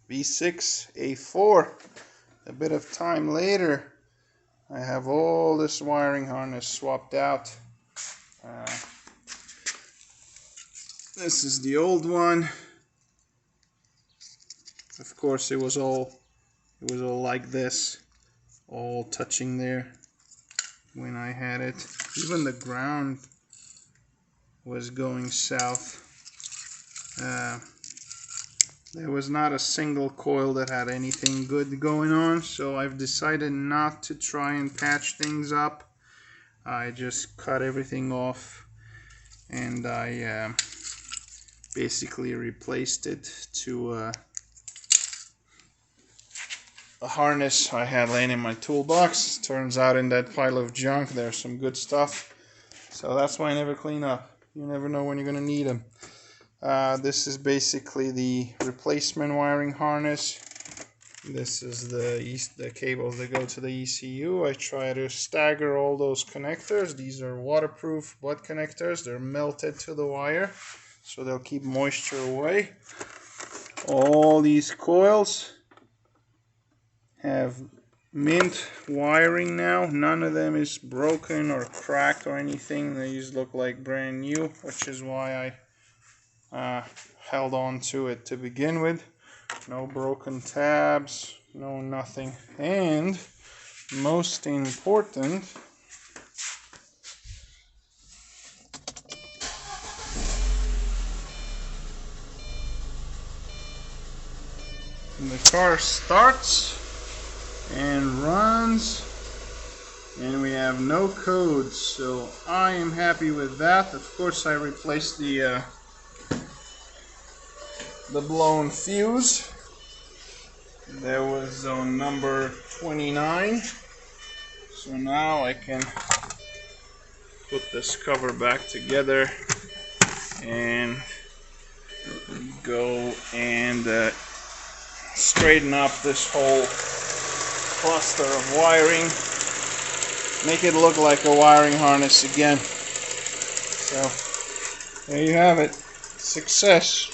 V6, A4. A bit of time later, I have all this wiring harness swapped out. This is the old one. Of course, it was all like this, all touching there when I had it. Even the ground was going south. There was not a single coil that had anything good going on, so I've decided not to try and patch things up. I just cut everything off, and I basically replaced it to a harness I had laying in my toolbox. Turns out in that pile of junk there's some good stuff, so that's why I never clean up. You never know when you're gonna need them. This is basically the replacement wiring harness. This is the cables that go to the ECU. I try to stagger all those connectors. These are waterproof butt connectors. They're melted to the wire, so they'll keep moisture away. All these coils have mint wiring now. None of them is broken or cracked or anything. They just look like brand new, which is why I held on to it to begin with. No broken tabs, no nothing. And most important, the car starts and runs, and we have no codes, so I am happy with that. Of course, I replaced the blown fuse. That was on number 29, so now I can put this cover back together and go and straighten up this whole cluster of wiring, make it look like a wiring harness again. So there you have it. Success.